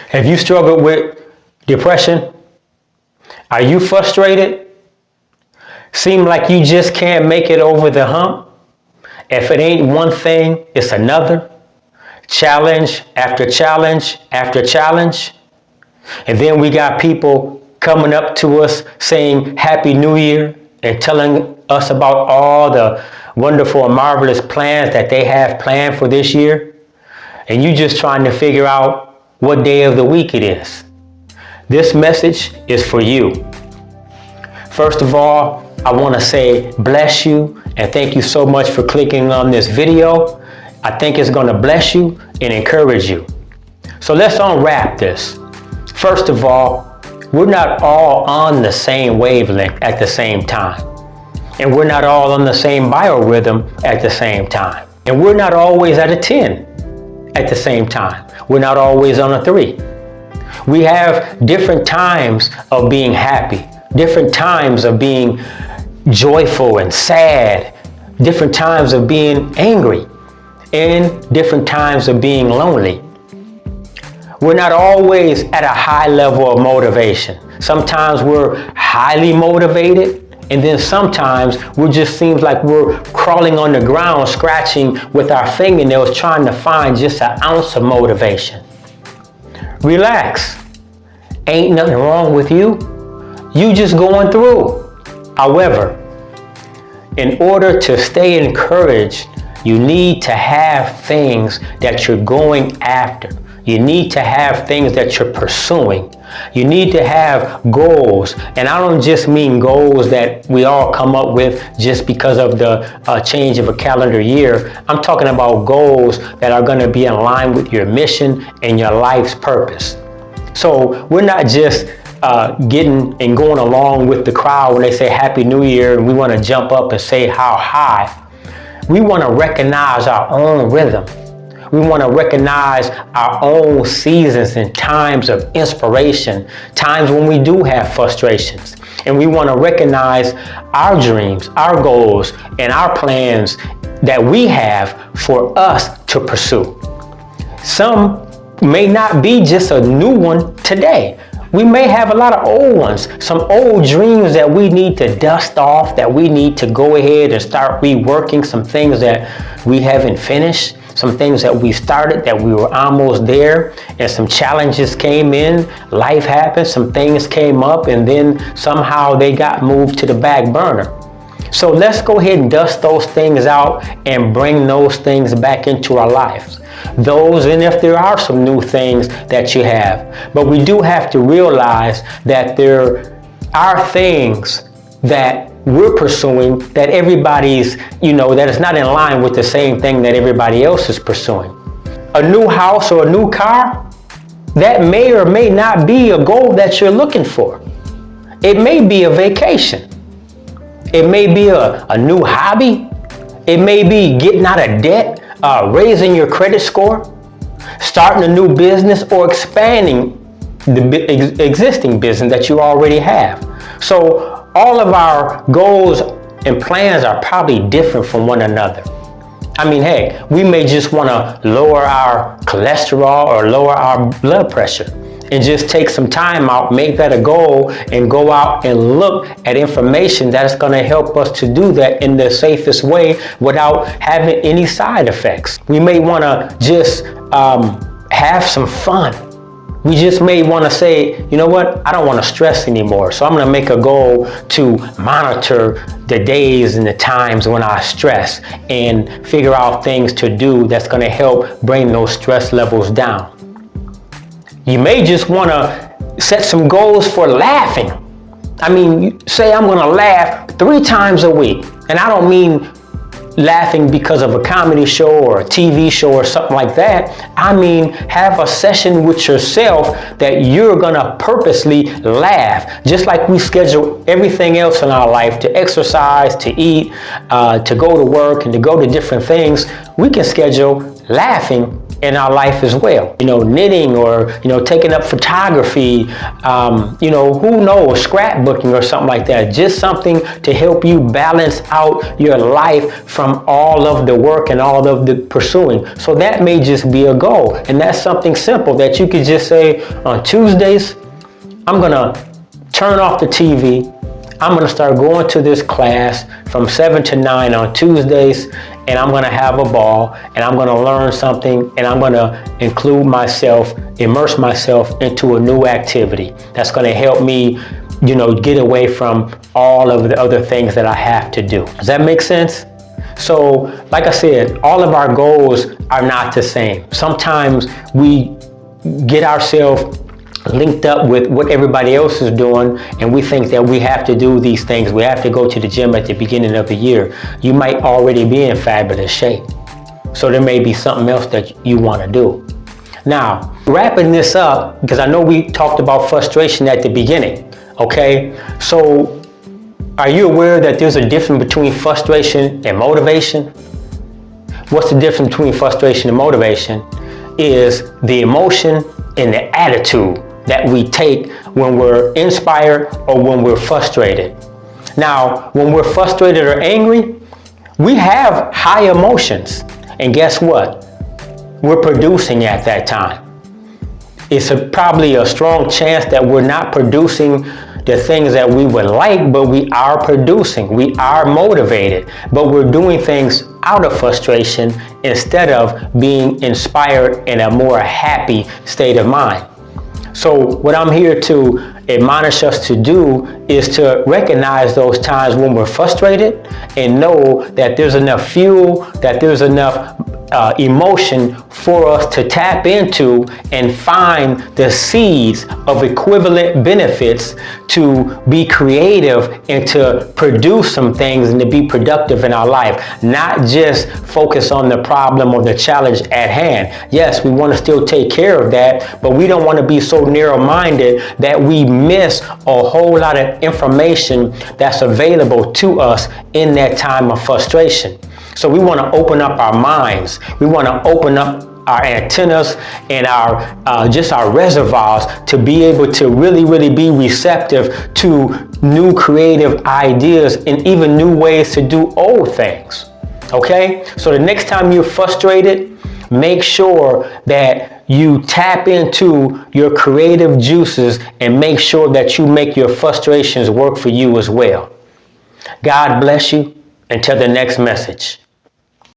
Have you struggled with depression? Are you frustrated? Seem like you just can't make it over the hump? If it ain't one thing, it's another. Challenge after challenge after challenge. And then we got people coming up to us saying Happy New Year and telling us about all the wonderful and marvelous plans that they have planned for this year. And you just trying to figure out what day of the week it is. This message is for you. First of all, I want to say bless you and thank you so much for clicking on this video. I think it's going to bless you and encourage you. So let's unwrap this. First of all, we're not all on the same wavelength at the same time. And we're not all on the same biorhythm at the same time. And we're not always at a 10 at the same time. We're not always on a 3. We have different times of being happy, different times of being joyful and sad, different times of being angry, and different times of being lonely. We're not always at a high level of motivation. Sometimes we're highly motivated, and then sometimes we just seems like we're crawling on the ground, scratching with our fingernails, trying to find just an ounce of motivation. Relax. Ain't nothing wrong with you. You just going through. However, in order to stay encouraged, you need to have things that you're going after. You need to have things that you're pursuing. You need to have goals. And I don't just mean goals that we all come up with just because of the change of a calendar year. I'm talking about goals that are going to be in line with your mission and your life's purpose. So we're not just getting and going along with the crowd when they say Happy New Year and we want to jump up and say how high. We want to recognize our own rhythm. We want to recognize our own seasons and times of inspiration, times when we do have frustrations. And we want to recognize our dreams, our goals, and our plans that we have for us to pursue. Some may not be just a new one today. We may have a lot of old ones, some old dreams that we need to dust off, that we need to go ahead and start reworking, some things that we haven't finished, some things that we started that we were almost there, and some challenges came in, life happened, some things came up, and then somehow they got moved to the back burner. So let's go ahead and dust those things out and bring those things back into our lives. Those, and if there are some new things that you have, but we do have to realize that there are things that we're pursuing that everybody's, that is not in line with the same thing that everybody else is pursuing. A new house or a new car, that may or may not be a goal that you're looking for. It may be a vacation. It may be a new hobby. It may be getting out of debt, raising your credit score, starting a new business, or expanding the existing business that you already have. So all of our goals and plans are probably different from one another. I mean, hey, we may just want to lower our cholesterol or lower our blood pressure and just take some time out, make that a goal, and go out and look at information that's going to help us to do that in the safest way without having any side effects. We may want to just have some fun. We just may want to say, you know what, I don't want to stress anymore. So I'm going to make a goal to monitor the days and the times when I stress and figure out things to do that's going to help bring those stress levels down. You may just want to set some goals for laughing. I mean, say I'm going to laugh 3 times a week. And I don't mean laughing because of a comedy show or a TV show or something like that. I mean, have a session with yourself that you're going to purposely laugh. Just like we schedule everything else in our life, to exercise, to eat, to go to work, and to go to different things. we can schedule laughing in our life as well. Knitting, or, taking up photography, who knows, scrapbooking or something like that. Just something to help you balance out your life from all of the work and all of the pursuing. So that may just be a goal. And that's something simple that you could just say, on Tuesdays, I'm gonna turn off the TV. I'm going to start going to this class from 7 to 9 on Tuesdays, and I'm going to have a ball, and I'm going to learn something, and I'm going to immerse myself into a new activity that's going to help me, get away from all of the other things that I have to do. Does that make sense? So, like I said, all of our goals are not the same. Sometimes we get ourselves linked up with what everybody else is doing, and we think that we have to do these things. We have to go to the gym at the beginning of the year. You might already be in fabulous shape, so there may be something else that you want to do. Now, wrapping this up, because I know we talked about frustration at the beginning, okay? So, are you aware that there's a difference between frustration and motivation? What's the difference between frustration and motivation? Is the emotion and the attitude that we take when we're inspired or when we're frustrated. Now, when we're frustrated or angry, we have high emotions. And guess what? We're producing at that time. It's probably a strong chance that we're not producing the things that we would like, but we are producing. We are motivated, but we're doing things out of frustration instead of being inspired in a more happy state of mind. So what I'm here to admonish us to do is to recognize those times when we're frustrated and know that there's enough fuel, that there's enough emotion for us to tap into and find the seeds of equivalent benefits to be creative and to produce some things and to be productive in our life, not just focus on the problem or the challenge at hand. Yes, we want to still take care of that, but we don't want to be so narrow-minded that we miss a whole lot of information that's available to us in that time of frustration. So we want to open up our minds. We want to open up our antennas and our reservoirs to be able to really be receptive to new creative ideas and even new ways to do old things. Okay? So the next time you're frustrated, make sure that you tap into your creative juices and make sure that you make your frustrations work for you as well. God bless you. Until the next message.